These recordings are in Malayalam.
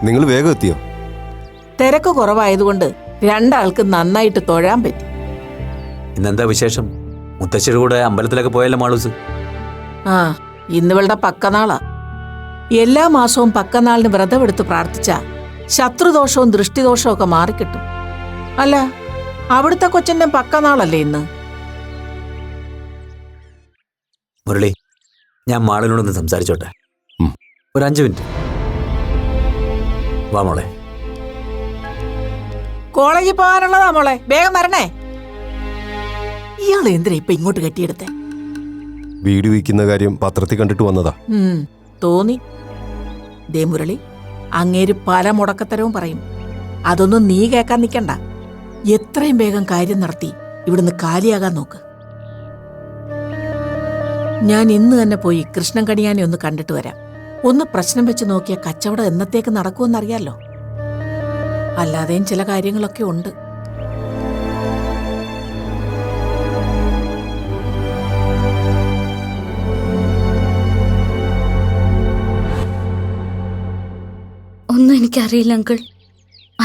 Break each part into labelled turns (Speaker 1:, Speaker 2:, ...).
Speaker 1: നിങ്ങൾ വേഗം എത്തിയോ?
Speaker 2: തിരക്ക് കുറവായതുകൊണ്ട് രണ്ടാൾക്ക് നന്നായിട്ട് തൊഴാൻ പറ്റി.
Speaker 3: ഇന്നെന്താ വിശേഷം? മുത്തശ്ശിയുടെ കൂടെ അമ്പലത്തിലൊക്കെ പോയല്ലോ മാളൂസ്?
Speaker 2: ആ, ഇന്നിവളുടെ പക്കനാളാ. എല്ലാ മാസവും പക്കനാളിന് വ്രതമെടുത്ത് പ്രാർത്ഥിച്ച ശത്രുദോഷവും ദൃഷ്ടിദോഷവും ഒക്കെ മാറിക്കിട്ടും. അല്ല, അവിടുത്തെ കൊച്ചിന്റെ പക്കനാളല്ലേ ഇന്ന്?
Speaker 3: മുരളി, ഞാൻ മാളിനോടൊന്ന് സംസാരിച്ചോട്ടെ? ഒരു 5 മിനിറ്റ്. വാ മോളെ.
Speaker 2: കോളേജിൽ പോകാനുള്ളതാ മോളെ, വേഗം വരണേ. ഇയാൾ എന്തിനാ ഇപ്പൊ ഇങ്ങോട്ട് കെട്ടിയെടുത്തേ?
Speaker 1: വീട് വിൽക്കുന്ന കാര്യം പത്രത്തിൽ കണ്ടിട്ട് വന്നതാ.
Speaker 2: തോന്നി. ദേ മുരളി, അങ്ങേര് പല മുടക്കത്തരവും പറയും. അതൊന്നും നീ കേൾക്കാൻ നിൽക്കണ്ട. എത്രയും വേഗം കാര്യം നടത്തി ഇവിടുന്ന് കാലിയാകാൻ നോക്ക്. ഞാൻ ഇന്ന് തന്നെ പോയി കൃഷ്ണൻ കണിയാനെ ഒന്ന് കണ്ടിട്ട് വരാം. ഒന്ന് പ്രശ്നം വെച്ച് നോക്കിയ കച്ചവടം എന്നത്തേക്ക് നടക്കുമെന്നറിയാലോ. അല്ലാതെയും ചില കാര്യങ്ങളൊക്കെ ഉണ്ട്.
Speaker 4: ഒന്നും എനിക്കറിയില്ല അങ്കിൾ.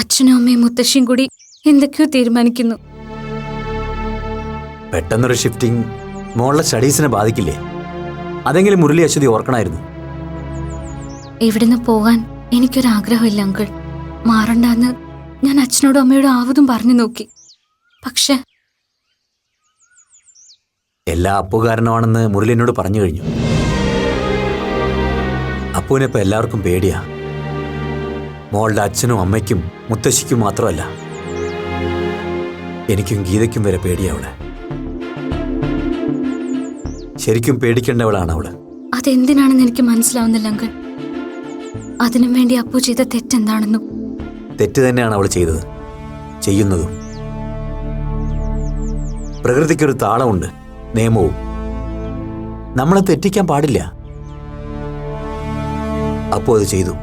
Speaker 4: അച്ഛനും അമ്മയും മുത്തശ്ശിയും കൂടി എന്തൊക്കെയോ തീരുമാനിക്കുന്നു.
Speaker 3: പെട്ടെന്നൊരു ഷിഫ്റ്റിംഗ് മോളുടെ സ്റ്റഡീസിനെ ബാധിക്കില്ലേ? അതെങ്കിലും മുരളി അശ്വതി ഓർക്കണമായിരുന്നു.
Speaker 4: ഇവിടുന്ന് പോകാൻ എനിക്കൊരാഗ്രഹമില്ല അങ്കിൾ. മാറണ്ടെന്ന് ഞാൻ അച്ഛനോടും അമ്മയോടും ആവതും പറഞ്ഞു നോക്കി. പക്ഷെ
Speaker 3: എല്ലാ അപ്പു കാരണമാണെന്ന് മുരളി എന്നോട് പറഞ്ഞു കഴിഞ്ഞു. അപ്പുവിനിപ്പോൾ എല്ലാവർക്കും പേടിയാ. മോളുടെ അച്ഛനും അമ്മയ്ക്കും മുത്തശ്ശിക്കും മാത്രമല്ല, എനിക്കും ഗീതയ്ക്കും വരെ പേടിയാവളെ. ശരിക്കും പേടിക്കേണ്ടവളാണ് അവള്.
Speaker 4: അതെന്തിനാണെന്ന് എനിക്ക് മനസ്സിലാവുന്നില്ല അങ്കിൾ. അതിനും വേണ്ടി അപ്പു ചെയ്ത തെറ്റെന്താണെന്നും.
Speaker 3: തെറ്റ് തന്നെയാണ് അവൾ ചെയ്തത്, ചെയ്യുന്നതും. പ്രകൃതിക്കൊരു താളമുണ്ട്, നിയമവും. നമ്മളെ തെറ്റിക്കാൻ പാടില്ല. അപ്പോ അത് ചെയ്തു.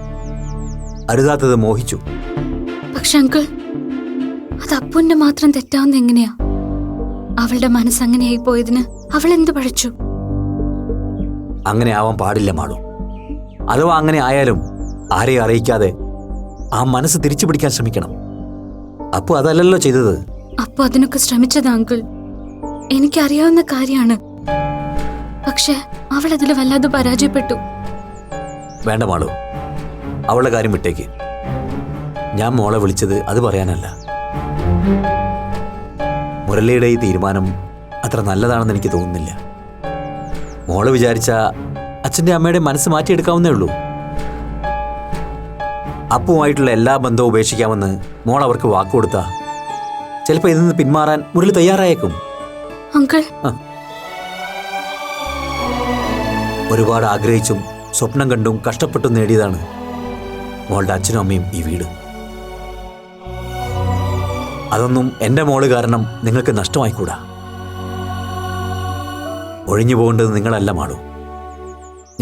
Speaker 3: അരുതാത്തത് മോഹിച്ചു.
Speaker 4: പക്ഷെ അങ്കിൾ, അത് അപ്പുവിന്റെ മാത്രം തെറ്റാവുന്ന എങ്ങനെയാ? അവളുടെ മനസ്സങ്ങനെയായി പോയതിന് അവൾ എന്ത് പഴിച്ചു?
Speaker 3: അങ്ങനെ ആവാൻ പാടില്ല മാളു. അഥവാ അങ്ങനെ ആയാലും ആരെയും അറിയിക്കാതെ ആ മനസ്സ് തിരിച്ചു പിടിക്കാൻ ശ്രമിക്കണം. അപ്പോ അതല്ലല്ലോ ചെയ്തത്.
Speaker 4: അപ്പോ അതിനൊക്കെ ശ്രമിച്ചതാ അങ്കിൾ, എനിക്കറിയാവുന്ന കാര്യമാണ്. പക്ഷെ അവൾ അതിൽ വല്ലാതെ പരാജയപ്പെട്ടു.
Speaker 3: വേണ്ട മാളു, അവളുടെ കാര്യം വിട്ടേക്ക്. ഞാൻ മോളെ വിളിച്ചത് അത് പറയാനല്ല. മുരളിയുടെ ഈ തീരുമാനം അത്ര നല്ലതാണെന്ന് എനിക്ക് തോന്നുന്നില്ല. മോള് വിചാരിച്ച അച്ഛൻ്റെ അമ്മയുടെ മനസ്സ് മാറ്റിയെടുക്കാവുന്നേ ഉള്ളൂ. അപ്പുമായിട്ടുള്ള എല്ലാ ബന്ധവും ഉപേക്ഷിക്കാമെന്ന് മോൾ അവർക്ക് വാക്കുകൊടുത്താ ചിലപ്പോൾ ഇതിൽ നിന്ന് പിന്മാറാൻ മുരളി തയ്യാറായേക്കും.
Speaker 4: അങ്കിൾ,
Speaker 3: ഒരുപാട് ആഗ്രഹിച്ചും സ്വപ്നം കണ്ടും കഷ്ടപ്പെട്ടും നേടിയതാണ് മോളുടെ അച്ഛനും അമ്മയും ഈ വീട്. അതൊന്നും എൻ്റെ മോള് കാരണം നിങ്ങൾക്ക് നഷ്ടമായിക്കൂടാ. ഒഴിഞ്ഞു പോകേണ്ടത് നിങ്ങളല്ല മാളു,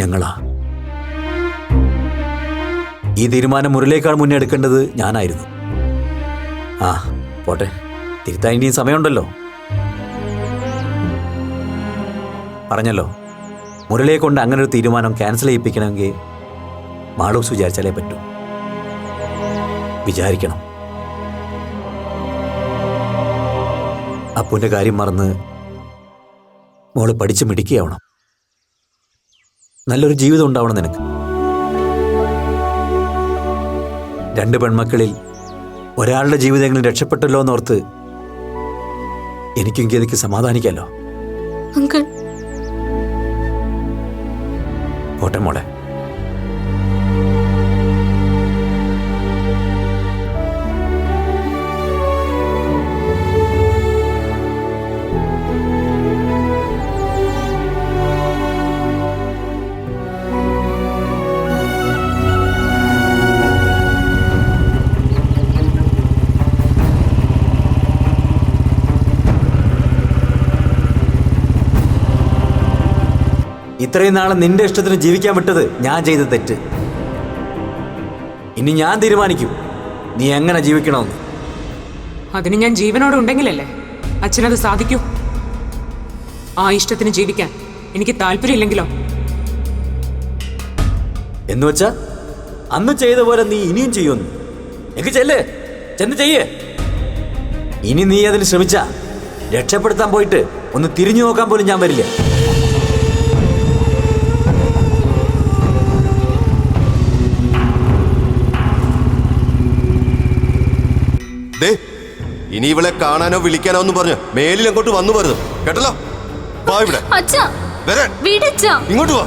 Speaker 3: ഞങ്ങളാ. ഈ തീരുമാനം മുരളിയേക്കാൾ മുന്നേ എടുക്കേണ്ടത് ഞാനായിരുന്നു. ആ പോട്ടെ, തിരുത്താൻ ഇനിയും സമയമുണ്ടല്ലോ. പറഞ്ഞല്ലോ, മുരളിയെ കൊണ്ട് അങ്ങനെ ഒരു തീരുമാനം ക്യാൻസൽ ചെയ്യിപ്പിക്കണമെങ്കിൽ മാളൂസ് വിചാരിച്ചാലേ പറ്റൂ. വിചാരിക്കണം. അപ്പുവിൻ്റെ കാര്യം മറന്ന് മോള് പഠിച്ച് മിടുക്കിയാവണം. നല്ലൊരു ജീവിതം ഉണ്ടാവണം നിനക്ക്. 2 പെൺമക്കളിൽ ഒരാളുടെ ജീവിതങ്ങളിൽ രക്ഷപ്പെട്ടല്ലോ എന്നോർത്ത് എനിക്കും ഗീതയ്ക്ക് സമാധാനിക്കാലോ.
Speaker 4: അങ്കിൾ,
Speaker 3: പോട്ടെ മോളെ. ഇത്രയും നാളെ നിന്റെ ഇഷ്ടത്തിന് ജീവിക്കാൻ വിട്ടത് ഞാൻ ചെയ്ത തെറ്റ്. ഇനി ഞാൻ തീരുമാനിക്കും നീ എങ്ങനെ ജീവിക്കണമെന്ന്.
Speaker 5: അതിന് ഞാൻ ജീവനോടെ ഉണ്ടെങ്കിലല്ലേ അച്ഛനത് സാധിക്കൂ. ആ ഇഷ്ടത്തിന് ജീവിക്കാൻ എനിക്ക് താല്പര്യമില്ലെങ്കിലോ?
Speaker 3: എന്നുവെച്ചാ അന്ന് ചെയ്ത പോലെ നീ ഇനിയും ചെയ്യുമെന്ന്. എനിക്ക് ചെന്ന് ചെയ്യേ. ഇനി നീ അതിന് ശ്രമിച്ച രക്ഷപ്പെടുത്താൻ പോയിട്ട് ഒന്ന് തിരിഞ്ഞു നോക്കാൻ പോലും ഞാൻ വരില്ല.
Speaker 1: ദേ, ഇനി ഇവളെ കാണാനോ വിളിക്കാനോ ഒന്നും പറഞ്ഞു മേലിൽ അങ്ങോട്ട് വന്നു പോരുത്, കേട്ടല്ലോ? വാ ഇവിടെ
Speaker 4: അച്ഛാ
Speaker 1: വരാൻ.
Speaker 4: വീടച്ഛാ
Speaker 1: ഇങ്ങോട്ട് വാ.